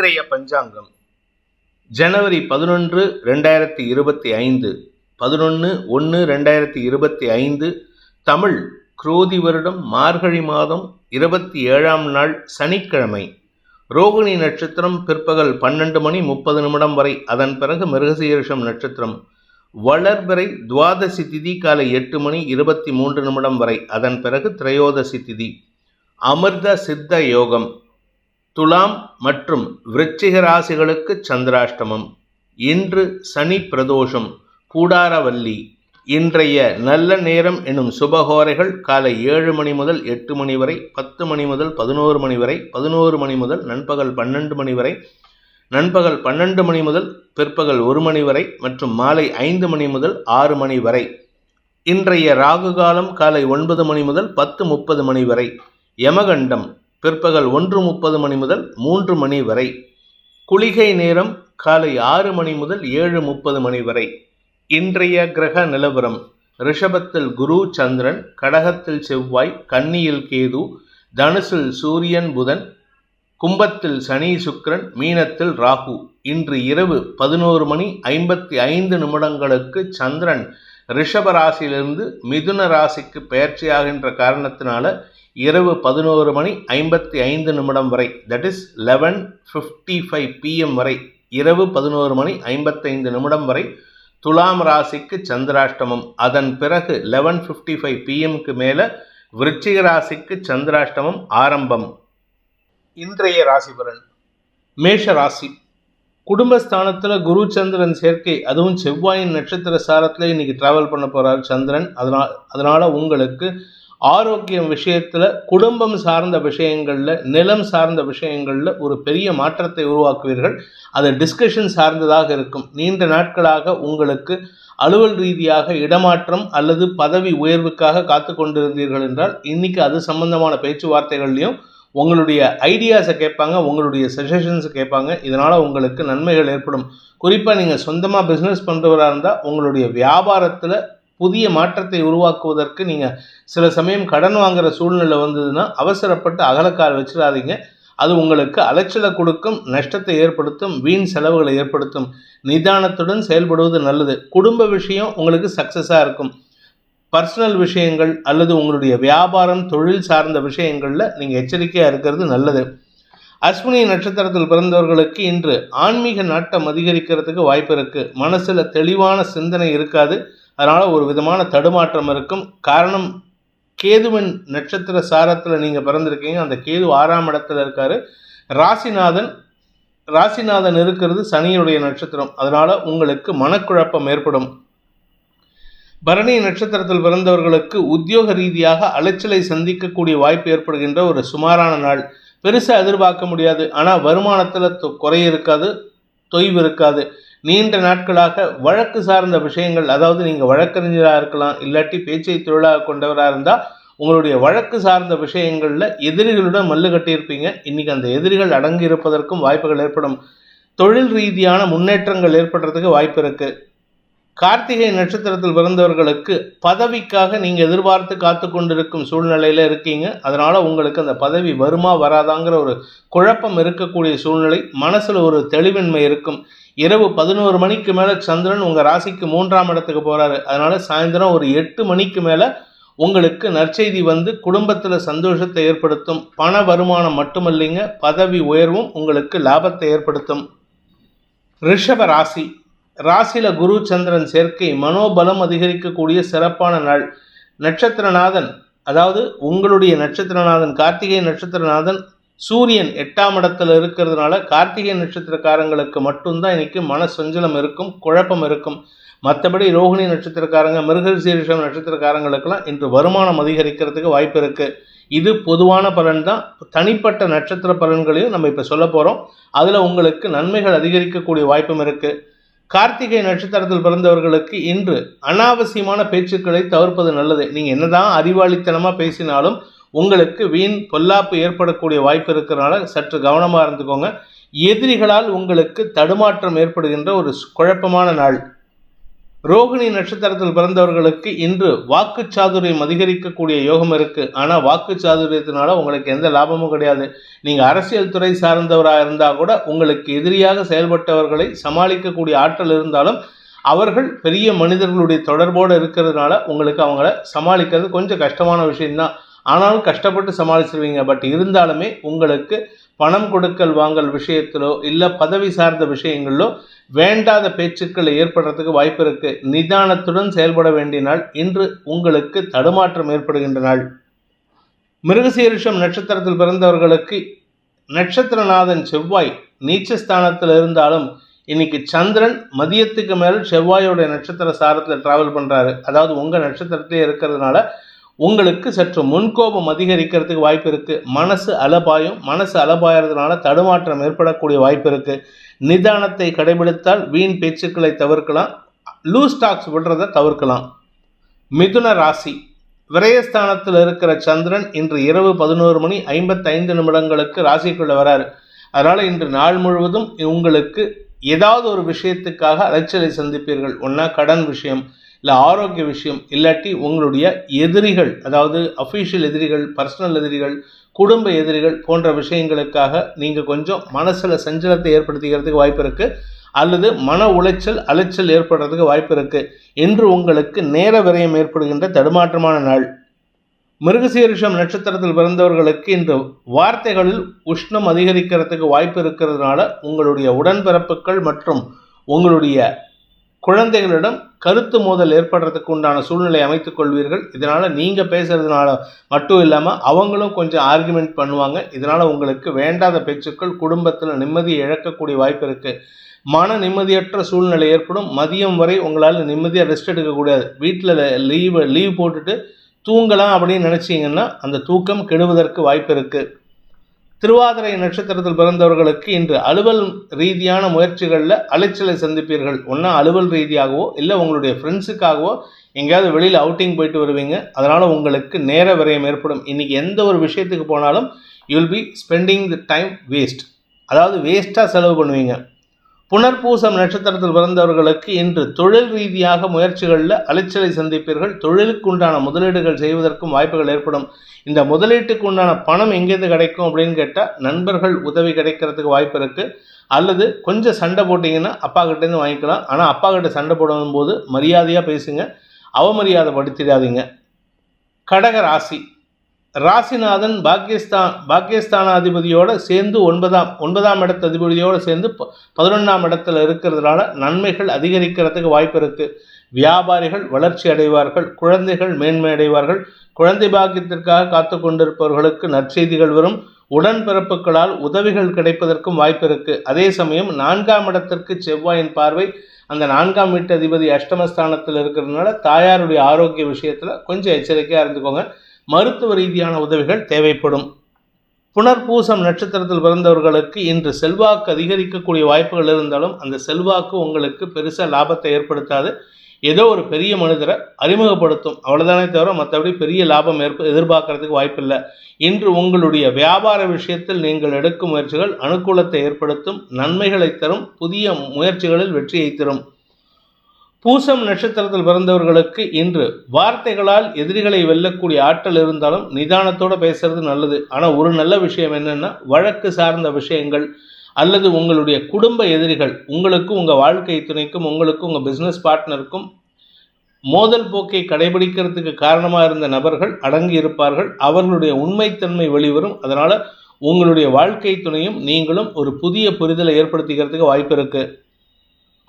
இன்றைய பஞ்சாங்கம் ஜனவரி 11, 2025, 11/1/2025, தமிழ் குரோதி வருடம் மார்கழி மாதம் 27ஆம் நாள் சனிக்கிழமை. ரோகிணி நட்சத்திரம் பிற்பகல் 12:30 வரை, அதன் பிறகு மிருகசீரிஷம் நட்சத்திரம். வளர்பிறை துவாதசி திதி காலை 8:23 வரை, அதன் பிறகு திரையோதசி திதி. அமிர்த சித்த யோகம். துலாம் மற்றும் விருச்சிக ராசிகளுக்கு சந்திராஷ்டமம். இன்று சனி பிரதோஷம். கூடாரவல்லி. இன்றைய நல்ல நேரம் எனும் சுபகோரைகள் காலை 7 மணி முதல் 8 மணி வரை, 10 மணி முதல் 11 மணி வரை, 11 மணி முதல் நண்பகல் 12 மணி வரை, நண்பகல் 12 மணி முதல் பிற்பகல் 1 மணி வரை மற்றும் மாலை 5 மணி முதல் 6 மணி வரை. இன்றைய ராகு காலம் காலை 9 மணி முதல் 10:30 மணி வரை. யமகண்டம் பிற்பகல் 1:30 மணி முதல் 3 மணி வரை. குளிகை நேரம் காலை 6 மணி முதல் 7:30 மணி வரை. இன்றைய கிரக நிலவரம்: ரிஷபத்தில் குரு சந்திரன், கடகத்தில் செவ்வாய், கன்னியில் கேது, தனுசில் சூரியன் புதன், கும்பத்தில் சனி சுக்கிரன், மீனத்தில் ராகு. இன்று இரவு 11:55 சந்திரன் ரிஷப ராசியிலிருந்து மிதுன ராசிக்கு பெயர்ச்சியாகின்ற காரணத்தினால இரவு 11:55 வரை, தட் இஸ் 11:55 PM வரை, இரவு 11:55 வரை துலாம் ராசிக்கு சந்திராஷ்டமம். அதன் பிறகு 11:55 PMக்கு மேல விருச்சிக ராசிக்கு சந்திராஷ்டமம் ஆரம்பம். இன்றைய ராசிபலன்: மேஷ ராசி. குடும்பஸ்தானத்தில் குரு சந்திரன் சேர்க்கை, அதுவும் செவ்வாயின் நட்சத்திர சாரத்தில் இன்னைக்கு டிராவல் பண்ண போறார் சந்திரன். அதனால உங்களுக்கு ஆரோக்கியம் விஷயத்தில், குடும்பம் சார்ந்த விஷயங்களில், நிலம் சார்ந்த விஷயங்களில் ஒரு பெரிய மாற்றத்தை உருவாக்குவீர்கள். அது டிஸ்கஷன் சார்ந்ததாக இருக்கும். நீண்ட நாட்களாக உங்களுக்கு அலுவல் ரீதியாக இடமாற்றம் அல்லது பதவி உயர்வுக்காக காத்து கொண்டிருந்தீர்கள் என்றால் இன்னைக்கு அது சம்பந்தமான பேச்சுவார்த்தைகள்லையும் உங்களுடைய ஐடியாஸை கேட்பாங்க, உங்களுடைய சஜஷன்ஸை கேட்பாங்க. இதனால் உங்களுக்கு நன்மைகள் ஏற்படும். குறிப்பாக நீங்கள் சொந்தமாக பிஸ்னஸ் பண்ணுறவராக இருந்தால் உங்களுடைய வியாபாரத்தில் புதிய மாற்றத்தை உருவாக்குவதற்கு நீங்கள் சில சமயம் கடன் வாங்குகிற சூழ்நிலை வந்ததுன்னா அவசரப்பட்டு அகலக்கால் வச்சிடாதீங்க. அது உங்களுக்கு அலைச்சலை கொடுக்கும், நஷ்டத்தை ஏற்படுத்தும், வீண் செலவுகளை ஏற்படுத்தும். நிதானத்துடன் செயல்படுவது நல்லது. குடும்ப விஷயம் உங்களுக்கு சக்ஸஸாக இருக்கும். பர்சனல் விஷயங்கள் அல்லது உங்களுடைய வியாபாரம் தொழில் சார்ந்த விஷயங்களில் நீங்கள் எச்சரிக்கையாக இருக்கிறது நல்லது. அஸ்வினி நட்சத்திரத்தில் பிறந்தவர்களுக்கு இன்று ஆன்மீக நாட்டம் அதிகரிக்கிறதுக்கு வாய்ப்பு இருக்குது. மனசில் தெளிவான சிந்தனை இருக்காது. அதனால் ஒரு விதமான தடுமாற்றம் இருக்கும். காரணம், கேதுவின் நட்சத்திர சாரத்தில் நீங்கள் பிறந்திருக்கீங்க. அந்த கேது 6ஆம் இடத்துல இருக்கார். ராசிநாதன் இருக்கிறது சனியுடைய நட்சத்திரம். அதனால் உங்களுக்கு மனக்குழப்பம் ஏற்படும். பரணி நட்சத்திரத்தில் பிறந்தவர்களுக்கு உத்தியோக ரீதியாக அலைச்சலை சந்திக்கக்கூடிய வாய்ப்பு ஏற்படுகின்ற ஒரு சுமாரான நாள். பெருசாக எதிர்பார்க்க முடியாது. ஆனால் வருமானத்தில் குறை இருக்காது, தொய்வு இருக்காது. நீண்ட நாட்களாக வழக்கு சார்ந்த விஷயங்கள், அதாவது நீங்கள் வழக்கறிஞராக இருக்கலாம், இல்லாட்டி பேச்சை தொழிலாக கொண்டவராக இருந்தால் உங்களுடைய வழக்கு சார்ந்த விஷயங்களில் எதிரிகளுடன் மல்லு கட்டியிருப்பீங்க. இன்றைக்கி அந்த எதிரிகள் அடங்கி இருப்பதற்கும் வாய்ப்புகள் ஏற்படும். தொழில் ரீதியான முன்னேற்றங்கள் ஏற்படுறதுக்கு வாய்ப்பு இருக்குது. கார்த்திகை நட்சத்திரத்தில் பிறந்தவர்களுக்கு பதவிக்காக நீங்கள் எதிர்பார்த்து காத்து கொண்டிருக்கும் சூழ்நிலையில் இருக்கீங்க. அதனால் உங்களுக்கு அந்த பதவி வருமா வராதாங்கிற ஒரு குழப்பம் இருக்கக்கூடிய சூழ்நிலை. மனசில் ஒரு தெளிவின்மை இருக்கும். இரவு 11 மணிக்கு மேலே சந்திரன் உங்கள் ராசிக்கு 3ஆம் இடத்துக்கு போகிறாரு. அதனால் சாயந்தரம் ஒரு 8 மணிக்கு மேலே உங்களுக்கு நற்செய்தி வந்து குடும்பத்தில் சந்தோஷத்தை ஏற்படுத்தும். பண வருமானம் மட்டுமல்லைங்க, பதவி உயர்வும் உங்களுக்கு லாபத்தை ஏற்படுத்தும். ரிஷப ராசி. ராசியில் குரு சந்திரன் சேர்க்கை மனோபலம் அதிகரிக்கக்கூடிய சிறப்பான நாள். நட்சத்திரநாதன், அதாவது உங்களுடைய நட்சத்திரநாதன் கார்த்திகை நட்சத்திரநாதன் சூரியன் 8ஆம் இடத்துல இருக்கிறதுனால கார்த்திகை நட்சத்திரக்காரங்களுக்கு மட்டும்தான் இன்னைக்கு மன சஞ்சலம் இருக்கும், குழப்பம் இருக்கும். மற்றபடி ரோகிணி நட்சத்திரக்காரங்க, மிருகசீரிஷம் நட்சத்திரக்காரங்களுக்கெல்லாம் இன்று வருமானம் அதிகரிக்கிறதுக்கு வாய்ப்பு இருக்குது. இது பொதுவான பலன் தான். தனிப்பட்ட நட்சத்திர பலன்களையும் நம்ம இப்போ சொல்ல போகிறோம். அதில் உங்களுக்கு நன்மைகள் அதிகரிக்கக்கூடிய வாய்ப்பும் இருக்குது. கார்த்திகை நட்சத்திரத்தில் பிறந்தவர்களுக்கு இன்று அனாவசியமான பேச்சுக்களை தவிர்ப்பது நல்லது. நீங்கள் என்னதான் அறிவாளித்தனமாக பேசினாலும் உங்களுக்கு வீண் பொல்லாப்பு ஏற்படக்கூடிய வாய்ப்பு இருக்கிறனால சற்று கவனமாக இருந்துக்கோங்க. எதிரிகளால் உங்களுக்கு தடுமாற்றம் ஏற்படுகின்ற ஒரு குழப்பமான நாள். ரோகிணி நட்சத்திரத்தில் பிறந்தவர்களுக்கு இன்று வாக்கு சாதுரியம் அதிகரிக்கக்கூடிய யோகம் இருக்கு. ஆனால் வாக்கு சாதுரியத்தினால உங்களுக்கு எந்த லாபமும் கிடையாது. நீங்கள் அரசியல் துறை சார்ந்தவராக இருந்தால் கூட உங்களுக்கு எதிரியாக செயல்பட்டவர்களை சமாளிக்கக்கூடிய ஆற்றல் இருந்தாலும் அவர்கள் பெரிய மனிதர்களுடைய தொடர்போடு இருக்கிறதுனால உங்களுக்கு அவங்கள சமாளிக்கிறது கொஞ்சம் கஷ்டமான விஷயம்தான். ஆனாலும் கஷ்டப்பட்டு சமாளிச்சிருவீங்க. பட் இருந்தாலுமே உங்களுக்கு பணம் கொடுக்கல் வாங்கல் விஷயத்திலோ இல்லை பதவி சார்ந்த விஷயங்களிலோ வேண்டாத பேச்சுக்கள் ஏற்படுறதுக்கு வாய்ப்பு இருக்கு. நிதானத்துடன் செயல்பட வேண்டிய நாள். இன்று உங்களுக்கு தடுமாற்றம் ஏற்படுகின்ற நாள். மிருகசீரிஷம் நட்சத்திரத்தில் பிறந்தவர்களுக்கு நட்சத்திரநாதன் செவ்வாய் நீச்சஸ்தானத்தில் இருந்தாலும் இன்னைக்கு சந்திரன் மதியத்துக்கு மேல் செவ்வாயோடைய நட்சத்திர சாரத்தில் டிராவல் பண்ணுறாரு. அதாவது உங்கள் நட்சத்திரத்திலே இருக்கிறதுனால உங்களுக்கு சற்று முன்கோபம் அதிகரிக்கிறதுக்கு வாய்ப்பு இருக்குது. மனசு அலபாயறதுனால தடுமாற்றம் ஏற்படக்கூடிய வாய்ப்பு இருக்குது. நிதானத்தை கடைபிடித்தால் வீண் பேச்சுக்களை தவிர்க்கலாம். லூஸ் டாக்ஸ் விடுறதை தவிர்க்கலாம். மிதுன ராசி விரயஸ்தானத்தில் இருக்கிற சந்திரன் இன்று இரவு 11:55 ராசிக்குள்ளே வராரு. அதனால் இன்று நாள் முழுவதும் உங்களுக்கு ஏதாவது ஒரு விஷயத்துக்காக அலைச்சலை சந்திப்பீர்கள். ஒன்றா கடன் விஷயம், இல்லை ஆரோக்கிய விஷயம், இல்லாட்டி உங்களுடைய எதிரிகள், அதாவது அஃபீஷியல் எதிரிகள், பர்சனல் எதிரிகள், குடும்ப எதிரிகள் போன்ற விஷயங்களுக்காக நீங்கள் கொஞ்சம் மனசில் சஞ்சலத்தை ஏற்படுத்திக்கிறதுக்கு வாய்ப்பு இருக்குது. அல்லது மன அலைச்சல் ஏற்படுறதுக்கு வாய்ப்பு இருக்குது. இன்று உங்களுக்கு நேர விரயம் ஏற்படுகின்ற தடுமாற்றமான நாள். மிருகசீரிஷம் நட்சத்திரத்தில் பிறந்தவர்களுக்கு இன்று வார்த்தைகளில் உஷ்ணம் அதிகரிக்கிறதுக்கு வாய்ப்பு இருக்கிறதுனால உங்களுடைய உடன்பிறப்புகள் மற்றும் உங்களுடைய குழந்தைகளிடம் கருத்து மோதல் ஏற்படுறதுக்கு உண்டான சூழ்நிலை அமைத்துக் கொள்வீர்கள். இதனால் நீங்கள் பேசுறதுனால மட்டும் இல்லாமல் அவங்களும் கொஞ்சம் ஆர்குமெண்ட் பண்ணுவாங்க. இதனால் உங்களுக்கு வேண்டாத பேச்சுக்கள், குடும்பத்தில் நிம்மதியை இழக்கக்கூடிய வாய்ப்பு இருக்குது. மன நிம்மதியற்ற சூழ்நிலை ஏற்படும். மதியம் வரை உங்களால் நிம்மதியாக ரெஸ்ட் எடுக்கக்கூடாது. வீட்டில் லீவ் போட்டுட்டு தூங்கலாம் அப்படின்னு நினச்சிங்கன்னா அந்த தூக்கம் கெடுவதற்கு வாய்ப்பு இருக்குது. திருவாதிரை நட்சத்திரத்தில் பிறந்தவர்களுக்கு இன்று அலுவல் ரீதியான முயற்சிகளில் அலைச்சலை சந்திப்பீர்கள். ஒன்றா அலுவல் ரீதியாகவோ இல்லை உங்களுடைய ஃப்ரெண்ட்ஸுக்காகவோ எங்கேயாவது வெளியில் அவுட்டிங் போயிட்டு வருவீங்க. அதனால் உங்களுக்கு நேர விரயம் ஏற்படும். இன்றைக்கி எந்த ஒரு விஷயத்துக்கு போனாலும் you will be spending the time waste, அதாவது வேஸ்ட்டாக செலவு பண்ணுவீங்க. புனர்பூசம் நட்சத்திரத்தில் பிறந்தவர்களுக்கு இன்று தொழில் ரீதியாக முயற்சிகளில் அலைச்சலை சந்திப்பீர்கள். தொழிலுக்கு உண்டான முதலீடுகள் செய்வதற்கும் வாய்ப்புகள் ஏற்படும். இந்த முதலீட்டுக்கு உண்டான பணம் எங்கேருந்து கிடைக்கும் அப்படின்னு கேட்டால் நண்பர்கள் உதவி கிடைக்கிறதுக்கு வாய்ப்பு இருக்குது. அல்லது கொஞ்சம் சண்டை போட்டிங்கன்னா அப்பா கிட்டேருந்து வாங்கிக்கலாம். ஆனால் அப்பா கிட்ட சண்டை போடும்போது மரியாதையாக பேசுங்க, அவமரியாதை படுத்திடாதீங்க. கடக ராசி ராசிநாதன் பாக்கியஸ்தானாதிபதியோடு சேர்ந்து ஒன்பதாம் இடத்து அதிபதியோடு சேர்ந்து 11ஆம் இடத்துல இருக்கிறதுனால நன்மைகள் அதிகரிக்கிறதுக்கு வாய்ப்பு இருக்குது. வியாபாரிகள் வளர்ச்சி அடைவார்கள். குழந்தைகள் மேன்மை அடைவார்கள். குழந்தை பாக்கியத்திற்காக காத்து கொண்டிருப்பவர்களுக்கு நற்செய்திகள் வரும். உடன்பிறப்புகளால் உதவிகள் கிடைப்பதற்கும் வாய்ப்பு இருக்குது. அதே சமயம் 4ஆம் இடத்திற்கு செவ்வாயின் பார்வை, அந்த 4ஆம் வீட்டு அதிபதி அஷ்டமஸ்தானத்தில் இருக்கிறதுனால தாயாருடைய ஆரோக்கிய விஷயத்தில் கொஞ்சம் எச்சரிக்கையாக இருந்துக்கோங்க. மருத்துவ ரீதியான உதவிகள் தேவைப்படும். புனர்பூசம் நட்சத்திரத்தில் பிறந்தவர்களுக்கு இன்று செல்வாக்கு அதிகரிக்கக்கூடிய வாய்ப்புகள் இருந்தாலும் அந்த செல்வாக்கு உங்களுக்கு பெருசாக லாபத்தை ஏற்படுத்தாது. ஏதோ ஒரு பெரிய மனிதரை அறிமுகப்படுத்தும், அவ்வளோதானே தவிர மற்றபடி பெரிய லாபம் எதிர்பார்க்கறதுக்கு வாய்ப்பில்லை. இன்று உங்களுடைய வியாபார விஷயத்தில் நீங்கள் எடுக்கும் முயற்சிகள் அனுகூலத்தை ஏற்படுத்தும், நன்மைகளை தரும், புதிய முயற்சிகளில் வெற்றியை தரும். பூசம் நட்சத்திரத்தில் பிறந்தவர்களுக்கு இன்று வார்த்தைகளால் எதிரிகளை வெல்லக்கூடிய ஆற்றல் இருந்தாலும் நிதானத்தோடு பேசுறது நல்லது. ஆனால் ஒரு நல்ல விஷயம் என்னென்னா, வழக்கு சார்ந்த விஷயங்கள் அல்லது உங்களுடைய குடும்ப எதிரிகள், உங்களுக்கும் உங்கள் வாழ்க்கை துணைக்கும் உங்களுக்கும் உங்கள் பிஸ்னஸ் பார்ட்னருக்கும் மோதல் போக்கை கடைபிடிக்கிறதுக்கு காரணமாக இருந்த நபர்கள் அடங்கி இருப்பார்கள். அவர்களுடைய உண்மைத்தன்மை வெளிவரும். அதனால் உங்களுடைய வாழ்க்கை துணையும் நீங்களும் ஒரு புதிய புரிதலை ஏற்படுத்திக்கிறதுக்கு வாய்ப்பு இருக்குது.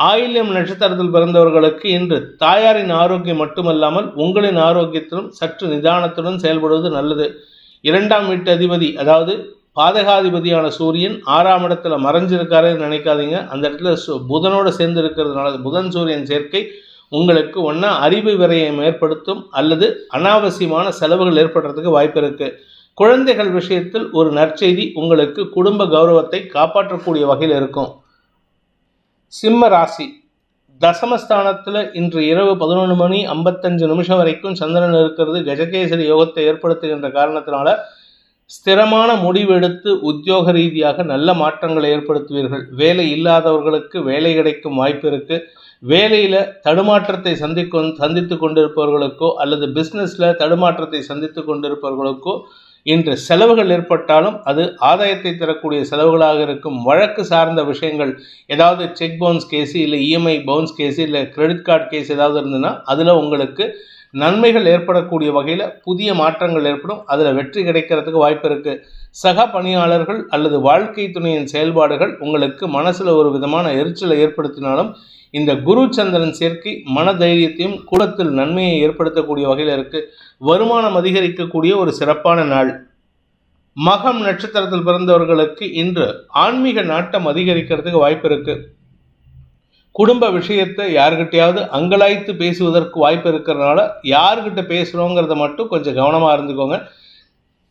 ஆயில்யம் நட்சத்திரத்தில் பிறந்தவர்களுக்கு இன்று தாயாரின் ஆரோக்கியம் மட்டுமல்லாமல் உங்களின் ஆரோக்கியத்திலும் சற்று நிதானத்துடன் செயல்படுவது நல்லது. 2ஆம் வீட்டு அதிபதி, அதாவது பாதகாதிபதியான சூரியன் 6ஆம் இடத்துல மறைஞ்சிருக்காருன்னு நினைக்காதீங்க. அந்த இடத்துல புதனோடு சேர்ந்து இருக்கிறதுனால புதன் சூரியன் சேர்க்கை உங்களுக்கு ஒன்றா அறிவு விரயம் ஏற்படுத்தும் அல்லது அனாவசியமான செலவுகள் ஏற்படுறதுக்கு வாய்ப்பு இருக்குது. குழந்தைகள் விஷயத்தில் ஒரு நற்செய்தி உங்களுக்கு குடும்ப கௌரவத்தை காப்பாற்றக்கூடிய வகையில் இருக்கும். சிம்ம ராசி தசமஸ்தானத்தில் இன்று இரவு 11:55 வரைக்கும் சந்திரன் இருக்கிறது. கஜகேசரி யோகத்தை ஏற்படுத்துகின்ற காரணத்தினால ஸ்திரமான முடிவெடுத்து உத்தியோக ரீதியாக நல்ல மாற்றங்களை ஏற்படுத்துவீர்கள். வேலை இல்லாதவர்களுக்கு வேலை கிடைக்கும் வாய்ப்பு இருக்குது. வேலையில் தடுமாற்றத்தை சந்தித்து கொண்டிருப்பவர்களுக்கோ அல்லது பிஸ்னஸில் தடுமாற்றத்தை சந்தித்து கொண்டிருப்பவர்களுக்கோ இன்று செலவுகள் ஏற்பட்டாலும் அது ஆதாயத்தை தரக்கூடிய செலவுகளாக இருக்கும். வழக்கு சார்ந்த விஷயங்கள், ஏதாவது செக் பவுன்ஸ் கேஸு இல்லை இஎம்ஐ பவுன்ஸ் கேஸு இல்லை கிரெடிட் கார்டு கேஸ் ஏதாவது இருந்ததுன்னா அதில் உங்களுக்கு நன்மைகள் ஏற்படக்கூடிய வகையில் புதிய மாற்றங்கள் ஏற்படும். அதில் வெற்றி கிடைக்கிறதுக்கு வாய்ப்பு இருக்குது. சக பணியாளர்கள் அல்லது வாழ்க்கை துணையின் செயல்பாடுகள் உங்களுக்கு மனசில் ஒரு விதமான எரிச்சலை ஏற்படுத்தினாலும் இந்த குரு சந்திரன் சேர்க்கை மன தைரியத்தையும் கூடத்தில் நன்மையை ஏற்படுத்தக்கூடிய வகையில் இருக்குது. வருமானம் அதிகரிக்கக்கூடிய ஒரு சிறப்பான நாள். மகம் நட்சத்திரத்தில் பிறந்தவர்களுக்கு இன்று ஆன்மீக நாட்டம் அதிகரிக்கிறதுக்கு வாய்ப்பு இருக்குது. குடும்ப விஷயத்தை யார்கிட்டையாவது அங்கலாய்த்து பேசுவதற்கு வாய்ப்பு இருக்கிறதுனால யார்கிட்ட பேசுகிறோங்கிறத மட்டும் கொஞ்சம் கவனமாக இருந்துக்கோங்க.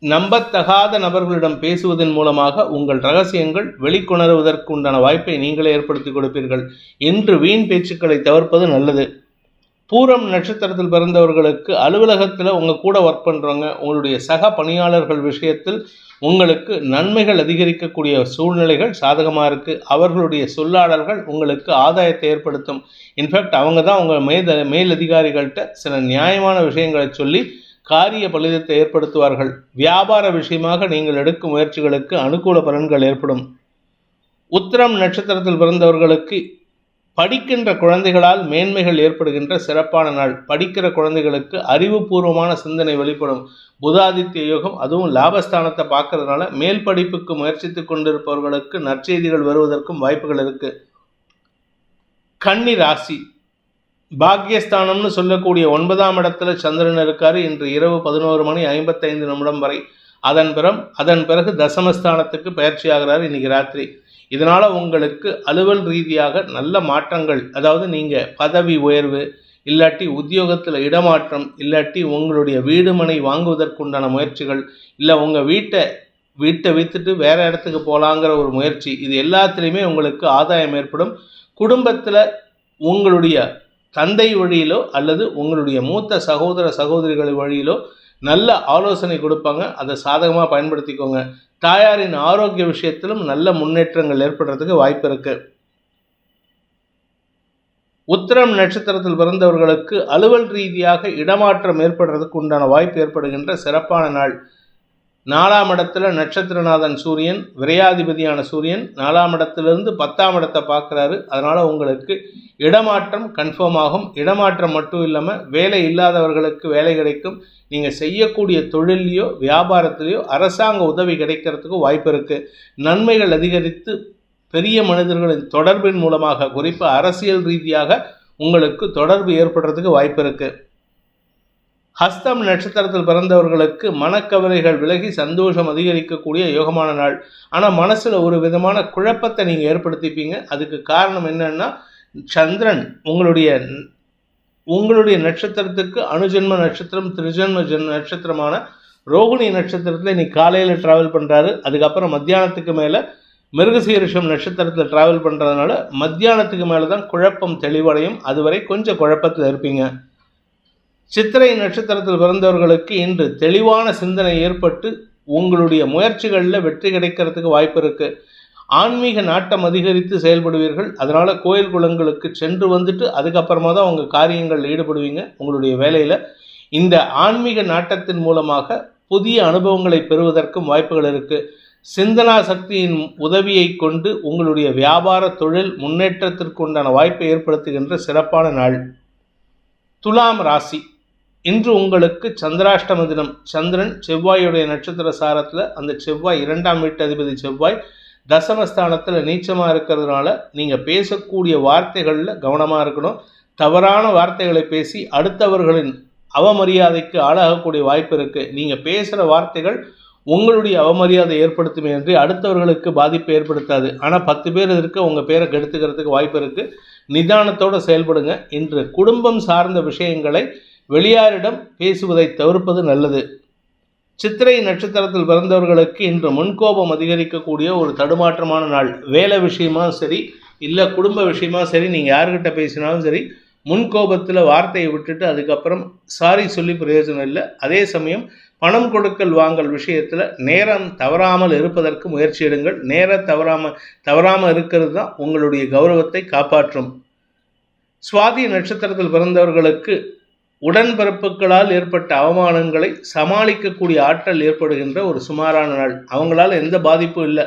நம்பத்தகாத நபர்களிடம் பேசுவதன் மூலமாக உங்கள் ரகசியங்கள் வெளிக்கொணருவதற்கு உண்டான வாய்ப்பை நீங்களே ஏற்படுத்தி கொடுப்பீர்கள். இன்று வீண் பேச்சுக்களை தவிர்ப்பது நல்லது. பூரம் நட்சத்திரத்தில் பிறந்தவர்களுக்கு அலுவலகத்தில் உங்கள் கூட ஒர்க் பண்ணுறவங்க, உங்களுடைய சக பணியாளர்கள் விஷயத்தில் உங்களுக்கு நன்மைகள் அதிகரிக்கக்கூடிய சூழ்நிலைகள் சாதகமாக இருக்குது. அவர்களுடைய சொல்லாடல்கள் உங்களுக்கு ஆதாயத்தை ஏற்படுத்தும். இன்ஃபேக்ட் அவங்க தான் உங்கள் மேலதிகாரிகள்கிட்ட சில நியாயமான விஷயங்களை சொல்லி காரிய பலிதத்தை ஏற்படுத்துவார்கள். வியாபார விஷயமாக நீங்கள் எடுக்கும் முயற்சிகளுக்கு அனுகூல பலன்கள் ஏற்படும். உத்திரம் நட்சத்திரத்தில் பிறந்தவர்களுக்கு படிக்கின்ற குழந்தைகளால் மேன்மைகள் ஏற்படுகின்ற சிறப்பான நாள். படிக்கிற குழந்தைகளுக்கு அறிவுபூர்வமான சிந்தனை வெளிப்படும். புதாதித்ய யோகம், அதுவும் லாபஸ்தானத்தை பார்க்கறதுனால மேல் படிப்புக்கு முயற்சித்து கொண்டிருப்பவர்களுக்கு நற்செய்திகள் வருவதற்கும் வாய்ப்புகள் இருக்கு. கன்னி ராசி, பாக்யஸ்தானம்னு சொல்லக்கூடிய 9ஆம் இடத்துல சந்திரன் இருக்காரு. இன்று இரவு 11:55 வரை. அதன் பிறகு தசமஸ்தானத்துக்கு பயிற்சி ஆகிறார் இன்னைக்கு ராத்திரி. இதனால் உங்களுக்கு அலுவல் ரீதியாக நல்ல மாற்றங்கள், அதாவது நீங்கள் பதவி உயர்வு இல்லாட்டி உத்தியோகத்தில் இடமாற்றம் இல்லாட்டி உங்களுடைய வீடு மனை வாங்குவதற்குண்டான முயற்சிகள் இல்லை உங்கள் வீட்டை விற்றுட்டு வேறு இடத்துக்கு போகலாங்கிற ஒரு முயற்சி, இது எல்லாத்துலேயுமே உங்களுக்கு ஆதாயம் ஏற்படும். குடும்பத்தில் உங்களுடைய தந்தை வழியிலோ அல்லது உங்களுடைய மூத்த சகோதர சகோதரிகள் வழியிலோ நல்ல ஆலோசனை கொடுப்பாங்க. அதை சாதகமாக பயன்படுத்திக்கோங்க. தாயாரின் ஆரோக்கிய விஷயத்திலும் நல்ல முன்னேற்றங்கள் ஏற்படுறதுக்கு வாய்ப்பு இருக்கு. உத்திரம் நட்சத்திரத்தில் பிறந்தவர்களுக்கு அலுவல் ரீதியாக இடமாற்றம் ஏற்படுறதுக்கு உண்டான வாய்ப்பு ஏற்படுகின்ற சிறப்பான நாள். 4ஆம் இடத்துல நட்சத்திரநாதன் சூரியன், விரையாதிபதியான சூரியன் 4ஆம் இடத்திலிருந்து 10ஆம் இடத்தை பார்க்குறாரு. அதனால் உங்களுக்கு இடமாற்றம் கன்ஃபார்ம் ஆகும். இடமாற்றம் மட்டும் இல்லாமல் வேலை இல்லாதவர்களுக்கு வேலை கிடைக்கும். நீங்கள் செய்யக்கூடிய தொழிலையோ வியாபாரத்திலையோ அரசாங்க உதவி கிடைக்கிறதுக்கு வாய்ப்பு இருக்குது. நன்மைகள் அதிகரித்து பெரிய மனிதர்களின் தொடர்பின் மூலமாக, குறிப்பாக அரசியல் ரீதியாக உங்களுக்கு தொடர்பு ஏற்படுறதுக்கு வாய்ப்பு இருக்குது. ஹஸ்தம் நட்சத்திரத்தில் பிறந்தவர்களுக்கு மனக்கவலைகள் விலகி சந்தோஷம் அதிகரிக்கக்கூடிய யோகமான நாள். ஆனால் மனசில் ஒரு விதமான குழப்பத்தை நீங்கள் ஏற்படுத்திப்பீங்க. அதுக்கு காரணம் என்னன்னா, சந்திரன் உங்களுடைய நட்சத்திரத்துக்கு அனுஜென்ம நட்சத்திரம் திரிஜன்ம நட்சத்திரமான ரோகிணி நட்சத்திரத்தில் இன்னைக்கு காலையில் ட்ராவல் பண்ணுறாரு. அதுக்கப்புறம் மத்தியானத்துக்கு மேலே மிருகசீரிஷம் நட்சத்திரத்தில் ட்ராவல் பண்ணுறதுனால மத்தியானத்துக்கு மேலே தான் குழப்பம் தெளிவடையும். அதுவரை கொஞ்சம் குழப்பத்தில் இருப்பீங்க. சித்திரை நட்சத்திரத்தில் பிறந்தவர்களுக்கு இன்று தெளிவான சிந்தனை ஏற்பட்டு உங்களுடைய முயற்சிகளில் வெற்றி கிடைக்கிறதுக்கு வாய்ப்பு இருக்குது. ஆன்மீக நாட்டம் அதிகரித்து செயல்படுவீர்கள். அதனால் கோயில் குளங்களுக்கு சென்று வந்துட்டு அதுக்கப்புறமா தான் உங்கள் காரியங்களில் ஈடுபடுவீங்க. உங்களுடைய வேலையில் இந்த ஆன்மீக நாட்டத்தின் மூலமாக புதிய அனுபவங்களை பெறுவதற்கும் வாய்ப்புகள் இருக்குது. சிந்தனா சக்தியின் உதவியை கொண்டு உங்களுடைய வியாபார தொழில் முன்னேற்றத்திற்கு உண்டான வாய்ப்பை ஏற்படுத்துகின்ற சிறப்பான நாள். துலாம் ராசி, இன்று உங்களுக்கு சந்திராஷ்டம தினம். சந்திரன் செவ்வாயுடைய நட்சத்திர சாரத்தில், அந்த செவ்வாய் 2ஆம் வீட்டு அதிபதி செவ்வாய் தசமஸ்தானத்தில் நீச்சமாக இருக்கிறதுனால நீங்கள் பேசக்கூடிய வார்த்தைகளில் கவனமாக இருக்கணும். தவறான வார்த்தைகளை பேசி அடுத்தவர்களின் அவமரியாதைக்கு ஆளாகக்கூடிய வாய்ப்பு இருக்குது. நீங்கள் பேசுகிற வார்த்தைகள் உங்களுடைய அவமரியாதை ஏற்படுத்துமே என்று அடுத்தவர்களுக்கு பாதிப்பை ஏற்படுத்தாது. ஆனால் 10 பேர் இருக்க உங்கள் பேரை கெடுத்துக்கிறதுக்கு வாய்ப்பு இருக்குது. நிதானத்தோடு செயல்படுங்க. இன்று குடும்பம் சார்ந்த விஷயங்களை வெளியாரிடம் பேசுவதை தவிர்ப்பது நல்லது. சித்திரை நட்சத்திரத்தில் பிறந்தவர்களுக்கு இன்று முன்கோபம் அதிகரிக்கக்கூடிய ஒரு தடுமாற்றமான நாள். வேலை விஷயமா சரி இல்லை குடும்ப விஷயமா சரி, நீங்கள் யார்கிட்ட பேசினாலும் சரி முன்கோபத்தில் வார்த்தையை விட்டுட்டு அதுக்கப்புறம் சாரி சொல்லி பிரயோஜனம் இல்லை. அதே சமயம் பணம் கொடுக்கல் வாங்கல் விஷயத்தில் நேரம் தவறாமல் இருப்பதற்கு முயற்சி எடுங்கள். நேரம் தவறாமல் இருக்கிறது தான் உங்களுடைய கௌரவத்தை காப்பாற்றும். சுவாதி நட்சத்திரத்தில் பிறந்தவர்களுக்கு உடன்பிறப்புகளால் ஏற்பட்ட அவமானங்களை சமாளிக்கக்கூடிய ஆற்றல் ஏற்படுகின்ற ஒரு சுமாரான நாள். அவங்களால எந்த பாதிப்பும் இல்லை,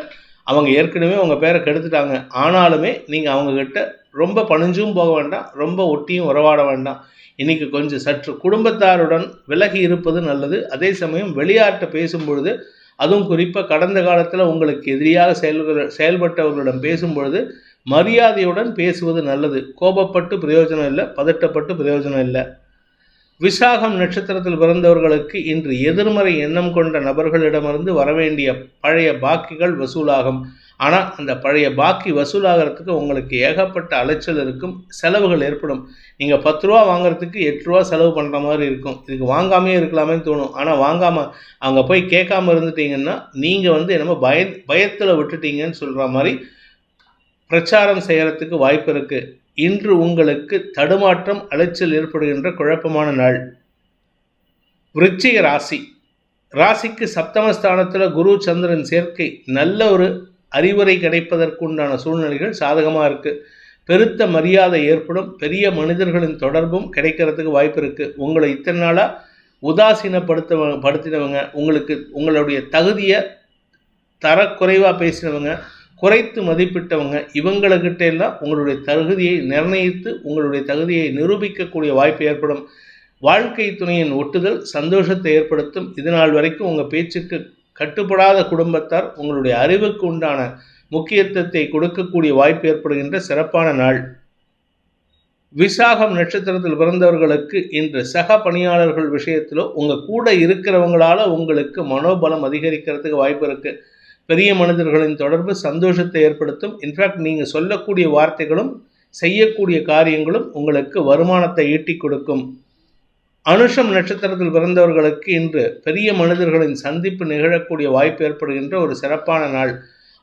அவங்க ஏற்கனவே உங்கள் பேரை கெடுத்துட்டாங்க. ஆனாலுமே நீங்கள் அவங்கக்கிட்ட ரொம்ப பணிஞ்சும் போக வேண்டாம், ரொம்ப ஒட்டியும் உறவாட வேண்டாம். இன்றைக்கி கொஞ்சம் சற்று குடும்பத்தாருடன் விலகி இருப்பது நல்லது. அதே சமயம் வெளியாட்ட பேசும்பொழுது, அதுவும் குறிப்பாக கடந்த காலத்தில் உங்களுக்கு எதிரியாக செயல்பட்டவர்களிடம் பேசும்பொழுது மரியாதையுடன் பேசுவது நல்லது. கோபப்பட்டு பிரயோஜனம் இல்லை, பதட்டப்பட்டு பிரயோஜனம் இல்லை. விசாகம் நட்சத்திரத்தில் பிறந்தவர்களுக்கு இன்று எதிர்மறை எண்ணம் கொண்ட நபர்களிடமிருந்து வரவேண்டிய பழைய பாக்கிகள் வசூலாகும். ஆனால் அந்த பழைய பாக்கி வசூலாகிறதுக்கு உங்களுக்கு ஏகப்பட்ட அலைச்சல் இருக்கும், செலவுகள் ஏற்படும். நீங்கள் 10 ரூபா வாங்குறதுக்கு 8 ரூபா செலவு பண்ணுற மாதிரி இருக்கும். இதுக்கு வாங்காமே இருக்கலாமேன்னு தோணும். ஆனால் வாங்காமல் அங்கே போய் கேட்காம இருந்துட்டீங்கன்னா நீங்கள் என்னமோ பயத்தில் விட்டுட்டீங்கன்னு சொல்கிற மாதிரி பிரச்சாரம் செய்கிறதுக்கு வாய்ப்பு இருக்குது. இன்று உங்களுக்கு தடுமாற்றம், அலைச்சல் ஏற்படுகின்ற குழப்பமான நாள். விருச்சிக ராசிக்கு சப்தமஸ்தானத்தில் குரு சந்திரன் சேர்க்கை நல்ல ஒரு அறிவுரை கிடைப்பதற்கு உண்டான சூழ்நிலைகள் சாதகமாக இருக்குது. பெருத்த மரியாதை ஏற்படும். பெரிய மனிதர்களின் தொடர்பும் கிடைக்கிறதுக்கு வாய்ப்பு இருக்குது. உங்களை இத்தனை நாளாக உதாசீனப்படுத்தினவங்க, உங்களுடைய தகுதியை தரக்குறைவாக பேசினவங்க, குறைத்து மதிப்பிட்டவங்க, இவங்கள்கிட்ட எல்லாம் உங்களுடைய தகுதியை நிர்ணயித்து உங்களுடைய தகுதியை நிரூபிக்கக்கூடிய வாய்ப்பு ஏற்படும். வாழ்க்கை துணையின் ஒட்டுதல் சந்தோஷத்தை ஏற்படுத்தும். இதுநாள் வரைக்கும் உங்கள் பேச்சுக்கு கட்டுப்படாத குடும்பத்தார் உங்களுடைய அறிவுக்கு உண்டான முக்கியத்துவத்தை கொடுக்கக்கூடிய வாய்ப்பு ஏற்படுகின்ற சிறப்பான நாள். விசாகம் நட்சத்திரத்தில் பிறந்தவர்களுக்கு இன்று சக பணியாளர்கள் விஷயத்திலோ உங்கள் கூட இருக்கிறவங்களால உங்களுக்கு மனோபலம் அதிகரிக்கிறதுக்கு வாய்ப்பு இருக்குது. பெரிய மனிதர்களின் தொடர்பு சந்தோஷத்தை ஏற்படுத்தும். இன்ஃபேக்ட் நீங்கள் சொல்லக்கூடிய வார்த்தைகளும் செய்யக்கூடிய காரியங்களும் உங்களுக்கு வருமானத்தை ஈட்டி கொடுக்கும். அனுஷம் நட்சத்திரத்தில் பிறந்தவர்களுக்கு இன்று பெரிய மனிதர்களின் சந்திப்பு நிகழக்கூடிய வாய்ப்பு ஏற்படுகின்ற ஒரு சிறப்பான நாள்.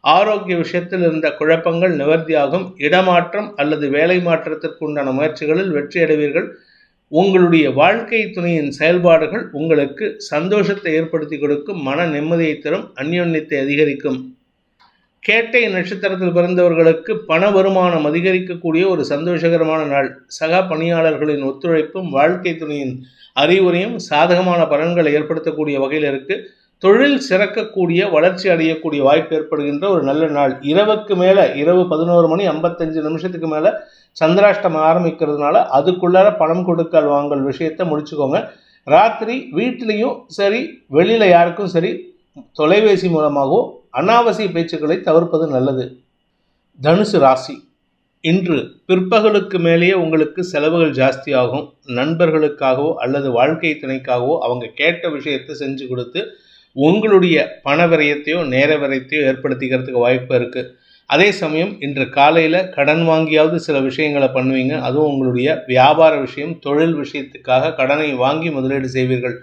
ஆரோக்கிய விஷயத்தில் இருந்த குழப்பங்கள் நிவர்த்தியாகும். இடமாற்றம் அல்லது வேலை மாற்றத்திற்கு உண்டான முயற்சிகளில் வெற்றி அடைவீர்கள். உங்களுடைய வாழ்க்கை துணையின் செயல்பாடுகள் உங்களுக்கு சந்தோஷத்தை ஏற்படுத்தி கொடுக்கும், மன நிம்மதியை தரும், அந்யோன்யத்தை அதிகரிக்கும். கேட்டை நட்சத்திரத்தில் பிறந்தவர்களுக்கு பண வருமானம் அதிகரிக்கக்கூடிய ஒரு சந்தோஷகரமான நாள். சக பணியாளர்களின் ஒத்துழைப்பும் வாழ்க்கை துணையின் அறிவுரையும் சாதகமான பலன்களை ஏற்படுத்தக்கூடிய வகையில் இருக்குது. தொழில் சிறக்கக்கூடிய, வளர்ச்சி அடையக்கூடிய வாய்ப்பு ஏற்படுகின்ற ஒரு நல்ல நாள். இரவுக்கு மேலே, இரவு 11:55 மேலே சந்திராஷ்டமம் ஆரம்பிக்கிறதுனால அதுக்குள்ளார பணம் கொடுக்கல் வாங்கல் விஷயத்தை முடிச்சுக்கோங்க. ராத்திரி வீட்டிலையும் சரி, வெளியில் யாருக்கும் சரி, தொலைபேசி மூலமாகவோ அனாவசிய பேச்சுக்களை தவிர்ப்பது நல்லது. தனுசு ராசி, இன்று பிற்பகலுக்கு மேலேயே உங்களுக்கு செலவுகள் ஜாஸ்தியாகும். நண்பர்களுக்காகவோ அல்லது வாழ்க்கை துணைக்காகவோ அவங்க கேட்ட விஷயத்தை செஞ்சு கொடுத்து உங்களுடைய பண விரயத்தையோ நேர விரயத்தையோ ஏற்படுத்திக்கிறதுக்கு வாய்ப்பு இருக்குது. அதே சமயம் இன்று காலையில் கடன் வாங்கியாவது சில விஷயங்களை பண்ணுவீங்க. அதுவும் உங்களுடைய வியாபார விஷயம், தொழில் விஷயத்துக்காக கடனை வாங்கி முதலீடு செய்வீர்கள்.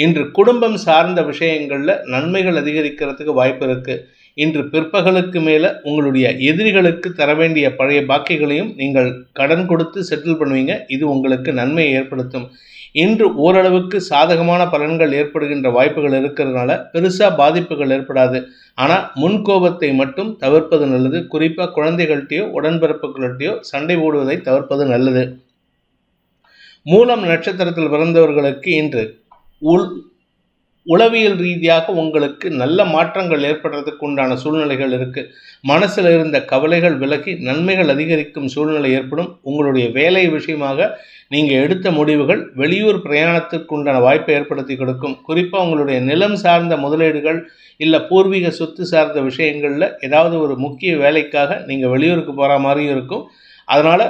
இன்று குடும்பம் சார்ந்த விஷயங்களில் நன்மைகள் அதிகரிக்கிறதுக்கு வாய்ப்பு இருக்குது. இன்று பிற்பகலுக்கு மேலே உங்களுடைய எதிரிகளுக்கு தர வேண்டிய பழைய பாக்கிகளையும் நீங்கள் கடன் கொடுத்து செட்டில் பண்ணுவீங்க. இது உங்களுக்கு நன்மையை ஏற்படுத்தும். இன்று ஓரளவுக்கு சாதகமான பலன்கள் ஏற்படுகின்ற வாய்ப்புகள் இருக்கிறதுனால பெருசாக பாதிப்புகள் ஏற்படாது. ஆனால் முன்கோபத்தை மட்டும் தவிர்ப்பது நல்லது. குறிப்பாக குழந்தைகள்கிட்டையோ உடன்பிறப்புகள்கிட்டையோ சண்டை போடுவதை தவிர்ப்பது நல்லது. மூலம் நட்சத்திரத்தில் பிறந்தவர்களுக்கு இன்று உளவியல் ரீதியாக உங்களுக்கு நல்ல மாற்றங்கள் ஏற்படுறதுக்கு உண்டான சூழ்நிலைகள் இருக்குது. மனசில் இருந்த கவலைகள் விலகி நன்மைகள் அதிகரிக்கும் சூழ்நிலை ஏற்படும். உங்களுடைய வேலை விஷயமாக நீங்கள் எடுத்த முடிவுகள் வெளியூர் பிரயாணத்திற்கு உண்டான வாய்ப்பை ஏற்படுத்தி கொடுக்கும். குறிப்பாக உங்களுடைய நிலம் சார்ந்த முதலீடுகள் இல்லை பூர்வீக சொத்து சார்ந்த விஷயங்களில் ஏதாவது ஒரு முக்கிய வேலைக்காக நீங்கள் வெளியூருக்கு போகிற மாதிரியும் இருக்கும். அதனால்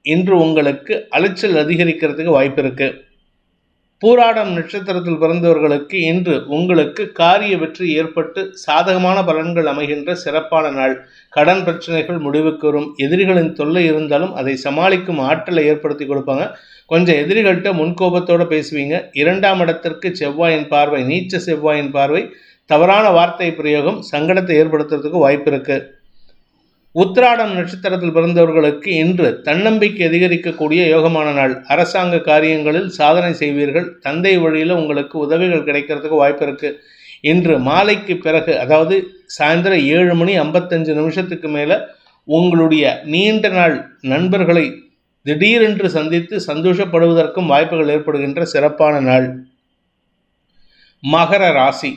இன்று உங்களுக்கு அலைச்சல் அதிகரிக்கிறதுக்கு வாய்ப்பு இருக்குது. பூராடம் நட்சத்திரத்தில் பிறந்தவர்களுக்கு இன்று உங்களுக்கு காரிய வெற்றி ஏற்பட்டு சாதகமான பலன்கள் அமைகின்ற சிறப்பான நாள். கடன் பிரச்சனைகள் முடிவுக்கு வரும். எதிரிகளின் தொல்லை இருந்தாலும் அதை சமாளிக்கும் ஆற்றலை ஏற்படுத்தி கொடுப்பாங்க. கொஞ்சம் எதிரிகள்கிட்ட முன்கோபத்தோடு பேசுவீங்க. 2ஆம் இடத்திற்கு செவ்வாயின் பார்வை, நீச்ச செவ்வாயின் பார்வை, தவறான வார்த்தை பிரயோகம் சங்கடத்தை ஏற்படுத்துறதுக்கு வாய்ப்பு இருக்குது. உத்திராடம் நட்சத்திரத்தில் பிறந்தவர்களுக்கு இன்று தன்னம்பிக்கை அதிகரிக்கக்கூடிய யோகமான நாள். அரசாங்க காரியங்களில் சாதனை செய்வீர்கள். தந்தை வழியில் உங்களுக்கு உதவிகள் கிடைக்கிறதுக்கு வாய்ப்பு இருக்குது. இன்று மாலைக்கு பிறகு, அதாவது சாயந்தரம் 7:55 மேலே உங்களுடைய நீண்ட நாள் நண்பர்களை திடீரென்று சந்தித்து சந்தோஷப்படுவதற்கும் வாய்ப்புகள் ஏற்படுகின்ற சிறப்பான நாள். மகர ராசி.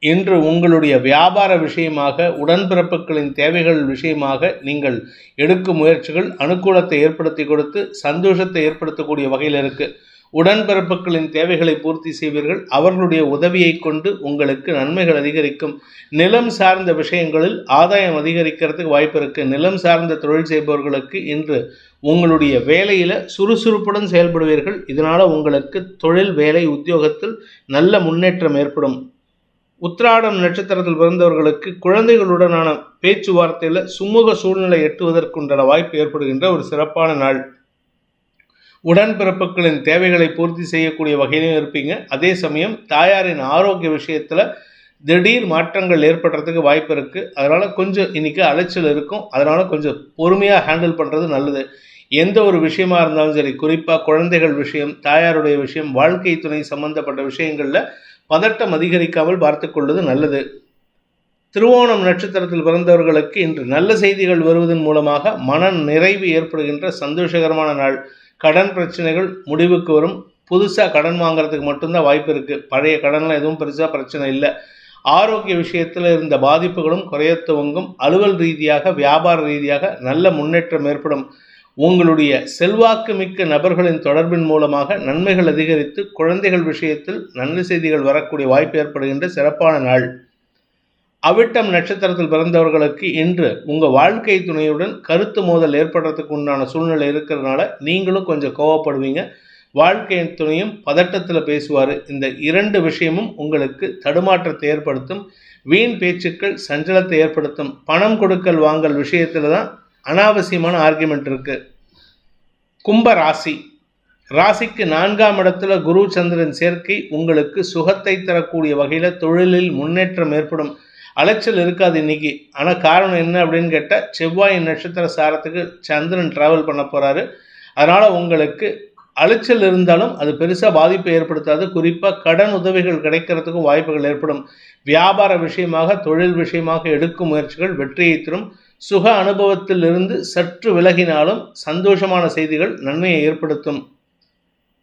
இன்று உங்களுடைய வியாபார விஷயமாக, உடன்பிறப்புகளின் தேவைகள் விஷயமாக நீங்கள் எடுக்கும் முயற்சிகள் அனுகூலத்தை ஏற்படுத்தி கொடுத்து சந்தோஷத்தை ஏற்படுத்தக்கூடிய வகையில் இருக்கு. உடன்பிறப்புகளின் தேவைகளை பூர்த்தி செய்வீர்கள். அவர்களுடைய உதவியை கொண்டு உங்களுக்கு நன்மைகள் அதிகரிக்கும். நிலம் சார்ந்த விஷயங்களில் ஆதாயம் அதிகரிக்கிறதுக்கு வாய்ப்பு இருக்கு. நிலம் சார்ந்த தொழில் செய்பவர்களுக்கு இன்று உங்களுடைய வேலையில சுறுசுறுப்புடன் செயல்படுவீர்கள். இதனால உங்களுக்கு தொழில், வேலை, உத்தியோகத்தில் நல்ல முன்னேற்றம் ஏற்படும். உத்திராடம் நட்சத்திரத்தில் பிறந்தவர்களுக்கு குழந்தைகளுடனான பேச்சுவார்த்தையில் சுமூக சூழ்நிலை எட்டுவதற்குண்டான வாய்ப்பு ஏற்படுகின்ற ஒரு சிறப்பான நாள். உடன்பிறப்புகளின் தேவைகளை பூர்த்தி செய்யக்கூடிய வகையிலும் இருப்பீங்க. அதே சமயம் தாயாரின் ஆரோக்கிய விஷயத்தில் திடீர் மாற்றங்கள் ஏற்படுறதுக்கு வாய்ப்பு இருக்குது. அதனால் கொஞ்சம் இன்றைக்கி அலைச்சல் இருக்கும். அதனால் கொஞ்சம் பொறுமையாக ஹேண்டில் பண்ணுறது நல்லது. எந்த ஒரு விஷயமா இருந்தாலும் சரி, குறிப்பாக குழந்தைகள் விஷயம், தாயாருடைய விஷயம், வாழ்க்கை துணை சம்பந்தப்பட்ட விஷயங்களில் பதட்டம் அதிகரிக்காமல் பார்த்து கொள்வது நல்லது. திருவோணம் நட்சத்திரத்தில் பிறந்தவர்களுக்கு இன்று நல்ல செய்திகள் வருவதன் மூலமாக மன நிறைவு ஏற்படுகின்ற சந்தோஷகரமான நாள். கடன் பிரச்சனைகள் முடிவுக்கு வரும். புதுசாக கடன் வாங்குறதுக்கு மட்டும்தான் வாய்ப்பு இருக்குது. பழைய கடன்லாம் எதுவும் பெருசாக பிரச்சனை இல்லை. ஆரோக்கிய விஷயத்தில் இருந்த பாதிப்புகளும் குறைய துவங்கும். அலுவல் ரீதியாக, வியாபார ரீதியாக நல்ல முன்னேற்றம் ஏற்படும். உங்களுடைய செல்வாக்கு மிக்க நபர்களின் தொடர்பின் மூலமாக நன்மைகள் அதிகரித்து குழந்தைகள் விஷயத்தில் நல்ல செய்திகள் வரக்கூடிய வாய்ப்பு ஏற்படுகின்ற சிறப்பான நாள். அவிட்டம் நட்சத்திரத்தில் பிறந்தவர்களுக்கு இன்று உங்கள் வாழ்க்கை துணையுடன் கருத்து மோதல் ஏற்படுறதுக்கு உண்டான சூழ்நிலை இருக்கிறதுனால நீங்களும் கொஞ்சம் கோவப்படுவீங்க. வாழ்க்கை துணையும் பதட்டத்தில் பேசுவார். இந்த இரண்டு விஷயமும் உங்களுக்கு தடுமாற்றத்தை ஏற்படுத்தும். வீண் பேச்சுக்கள் சஞ்சலத்தை ஏற்படுத்தும். பணம் கொடுக்கல் வாங்கல் விஷயத்தில் தான் அனாவசியமான ஆர்குமெண்ட் இருக்குது. கும்ப ராசி. ராசிக்கு 4ஆம் இடத்துல குரு சந்திரன் சேர்க்கை உங்களுக்கு சுகத்தை தரக்கூடிய வகையில் தொழிலில் முன்னேற்றம் ஏற்படும். அலைச்சல் இருக்காது இன்னைக்கு. ஆனால் காரணம் என்ன அப்படின்னு கேட்டால், செவ்வாயின் நட்சத்திர சாரத்துக்கு சந்திரன் டிராவல் பண்ண போகிறாரு. அதனால் உங்களுக்கு அலைச்சல் இருந்தாலும் அது பெருசாக பாதிப்பை ஏற்படுத்தாது. குறிப்பாக கடன் உதவிகள் கிடைக்கிறதுக்கும் வாய்ப்புகள் ஏற்படும். வியாபார விஷயமாக, தொழில் விஷயமாக எடுக்கும் முயற்சிகள் வெற்றியை தரும். சுக அனுபவத்தில் இருந்து சற்று விலகினாலும் சந்தோஷமான செய்திகள் நன்மையை ஏற்படுத்தும்.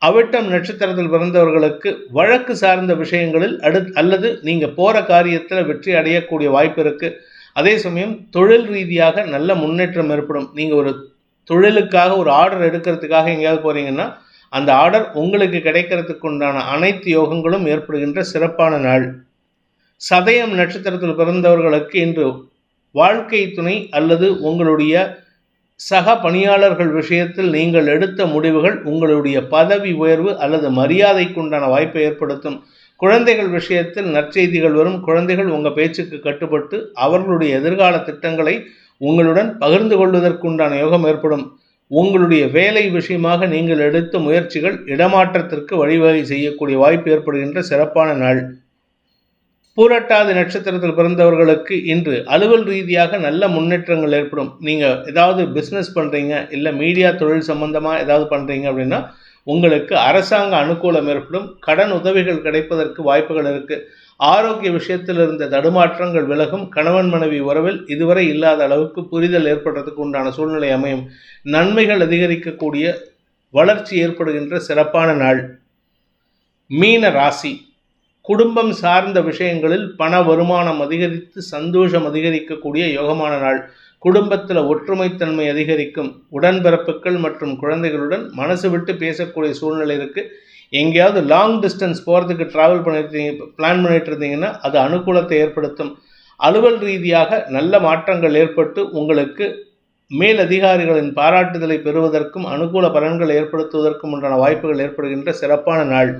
அவிட்டம் நட்சத்திரத்தில் பிறந்தவர்களுக்கு வழக்கு சார்ந்த விஷயங்களில் அல்லது நீங்கள் போகிற காரியத்தில் வெற்றி அடையக்கூடிய வாய்ப்பு இருக்குது. அதே சமயம் தொழில் ரீதியாக நல்ல முன்னேற்றம் ஏற்படும். நீங்கள் ஒரு தொழிலுக்காக ஒரு ஆர்டர் எடுக்கிறதுக்காக எங்கேயாவது போகிறீங்கன்னா அந்த ஆர்டர் உங்களுக்கு கிடைக்கிறதுக்கு உண்டான அனைத்து யோகங்களும் ஏற்படுகின்ற சிறப்பான நாள். சதயம் நட்சத்திரத்தில் பிறந்தவர்களுக்கு இன்று வாழ்க்கை துணை அல்லது உங்களுடைய சக பணியாளர்கள் விஷயத்தில் நீங்கள் எடுத்த முடிவுகள் உங்களுடைய பதவி உயர்வு அல்லது மரியாதைக்குண்டான வாய்ப்பை ஏற்படுத்தும். குழந்தைகள் விஷயத்தில் நற்செய்திகள் வரும். குழந்தைகள் உங்கள் பேச்சுக்கு கட்டுப்பட்டு அவர்களுடைய எதிர்கால திட்டங்களை உங்களுடன் பகிர்ந்து கொள்வதற்குண்டான யோகம் ஏற்படும். உங்களுடைய வேலை விஷயமாக நீங்கள் எடுத்த முயற்சிகள் இடமாற்றத்திற்கு வழிவகை செய்யக்கூடிய வாய்ப்பு ஏற்படுகின்ற சிறப்பான நாள். பூரட்டாதி நட்சத்திரத்தில் பிறந்தவர்களுக்கு இன்று அலுவல் ரீதியாக நல்ல முன்னேற்றங்கள் ஏற்படும். நீங்கள் ஏதாவது பிஸ்னஸ் பண்ணுறீங்க, இல்லை மீடியா தொழில் சம்பந்தமாக ஏதாவது பண்ணுறீங்க அப்படின்னா உங்களுக்கு அரசாங்க அனுகூலம் ஏற்படும். கடன் உதவிகள் கிடைப்பதற்கு வாய்ப்புகள் இருக்குது. ஆரோக்கிய விஷயத்தில் இருந்த தடுமாற்றங்கள் விலகும். கணவன் மனைவி உறவில் இதுவரை இல்லாத அளவுக்கு புரிதல் ஏற்படுறதுக்கு உண்டான சூழ்நிலை அமையும். நன்மைகள் அதிகரிக்கக்கூடிய வளர்ச்சி ஏற்படுகின்ற சிறப்பான நாள். மீன ராசி. குடும்பம் சார்ந்த விஷயங்களில் பண வருமானம் அதிகரித்து சந்தோஷம் அதிகரிக்கக்கூடிய யோகமான நாள். குடும்பத்தில் ஒற்றுமைத்தன்மை அதிகரிக்கும். உடன்பிறப்புகள் மற்றும் குழந்தைகளுடன் மனசு விட்டு பேசக்கூடிய சூழ்நிலை இருக்குது. எங்கேயாவது லாங் டிஸ்டன்ஸ் போகிறதுக்கு ட்ராவல் பிளான் பண்ணிட்டு இருந்தீங்கன்னா அது அனுகூலத்தை ஏற்படுத்தும். அலுவல் ரீதியாக நல்ல மாற்றங்கள் ஏற்பட்டு உங்களுக்கு மேலதிகாரிகளின் பாராட்டுதலை பெறுவதற்கும் அனுகூல பலன்களை ஏற்படுத்துவதற்கும் உண்டான வாய்ப்புகள் ஏற்படுகின்ற சிறப்பான நாள்.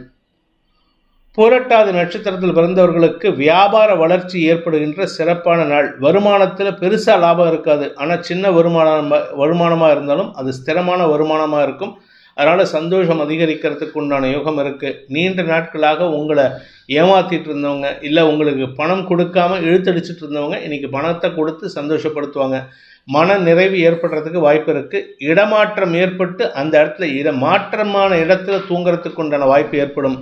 புரட்டாதி நட்சத்திரத்தில் பிறந்தவர்களுக்கு வியாபார வளர்ச்சி ஏற்படுகின்ற சிறப்பான நாள். வருமானத்தில் பெருசாக லாபம் இருக்காது. ஆனால் சின்ன வருமானமாக இருந்தாலும் அது ஸ்திரமான வருமானமாக இருக்கும். அதனால் சந்தோஷம் அதிகரிக்கிறதுக்கு உண்டான யோகம் இருக்குது. நீண்ட நாட்களாக உங்களை ஏமாற்றிட்டு இருந்தவங்க, இல்லை உங்களுக்கு பணம் கொடுக்காம இழுத்தடிச்சிட்டு இருந்தவங்க இன்றைக்கி பணத்தை கொடுத்து சந்தோஷப்படுத்துவாங்க. மன நிறைவு ஏற்படுறதுக்கு வாய்ப்பு இருக்குது. இடமாற்றம் ஏற்பட்டு அந்த இடத்துல மாற்றமான இடத்துல தூங்குறதுக்கு உண்டான வாய்ப்பு ஏற்படும்.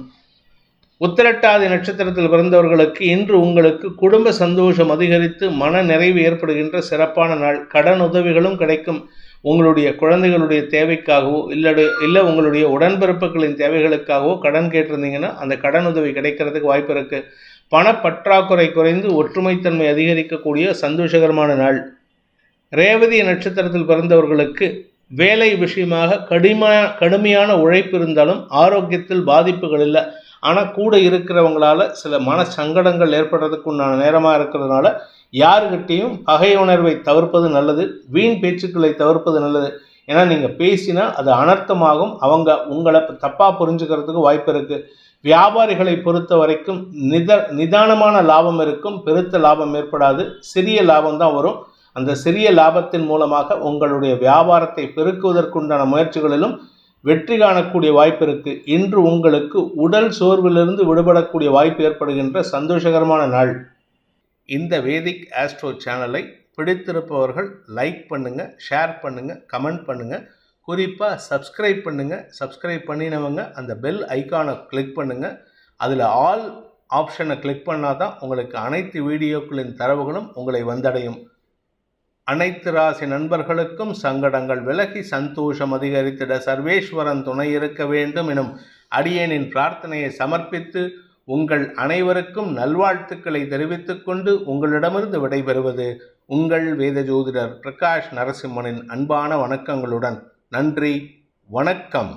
உத்திரட்டாதி நட்சத்திரத்தில் பிறந்தவர்களுக்கு இன்று உங்களுக்கு குடும்ப சந்தோஷம் அதிகரித்து மன நிறைவு ஏற்படுகின்ற சிறப்பான நாள். கடன் உதவிகளும் கிடைக்கும். உங்களுடைய குழந்தைகளுடைய தேவைக்காகவோ இல்லை உங்களுடைய உடன்பிறப்புகளின் தேவைகளுக்காகவோ கடன் கேட்டிருந்தீங்கன்னா அந்த கடன் உதவி கிடைக்கிறதுக்கு வாய்ப்பு இருக்குது. பணப்பற்றாக்குறை குறைந்து ஒற்றுமைத்தன்மை அதிகரிக்கக்கூடிய சந்தோஷகரமான நாள். ரேவதி நட்சத்திரத்தில் பிறந்தவர்களுக்கு வேலை விஷயமாக கடுமையான உழைப்பு இருந்தாலும் ஆரோக்கியத்தில் பாதிப்புகள் இல்லை. ஆனால் கூட இருக்கிறவங்களால சில மன சங்கடங்கள் ஏற்படுறதுக்கு உண்டான நேரமாக இருக்கிறதுனால யாருக்கிட்டையும் பகை உணர்வை தவிர்ப்பது நல்லது. வீண் பேச்சுக்களை தவிர்ப்பது நல்லது. ஏன்னா நீங்கள் பேசினா அது அனர்த்தமாகும். அவங்க உங்களை தப்பாக புரிஞ்சுக்கிறதுக்கு வாய்ப்பு இருக்குது. வியாபாரிகளை பொறுத்த வரைக்கும் நிதானமான லாபம் இருக்கும். பெருத்த லாபம் ஏற்படாது. சிறிய லாபம் தான் வரும். அந்த சிறிய லாபத்தின் மூலமாக உங்களுடைய வியாபாரத்தை பெருக்குவதற்குண்டான முயற்சிகளிலும் வெற்றி காணக்கூடிய வாய்ப்பு இருக்குது. இன்று உங்களுக்கு உடல் சோர்விலிருந்து விடுபடக்கூடிய வாய்ப்பு ஏற்படுகின்ற சந்தோஷகரமான நாள். இந்த வேதிக் ஆஸ்ட்ரோ சேனலை பிடித்திருப்பவர்கள் லைக் பண்ணுங்கள், ஷேர் பண்ணுங்கள், கமெண்ட் பண்ணுங்கள். குறிப்பாக சப்ஸ்கிரைப் பண்ணுங்கள். சப்ஸ்கிரைப் பண்ணினவங்க அந்த பெல் ஐக்கானை கிளிக் பண்ணுங்கள். அதில் ஆல் ஆப்ஷனை கிளிக் பண்ணால் தான் உங்களுக்கு அனைத்து வீடியோக்களின் தரவுகளும் உங்களை வந்தடையும். அனைத்து ராசி நண்பர்களுக்கும் சங்கடங்கள் விலகி சந்தோஷம் அதிகரித்திட சர்வேஸ்வரன் துணை இருக்க வேண்டும் எனும் அடியேனின் பிரார்த்தனையை சமர்ப்பித்து உங்கள் அனைவருக்கும் நல்வாழ்த்துக்களை தெரிவித்துக் கொண்டு உங்களிடமிருந்து விடைபெறுவது உங்கள் வேத ஜோதிடர் பிரகாஷ் நரசிம்மனின் அன்பான வணக்கங்களுடன். நன்றி, வணக்கம்.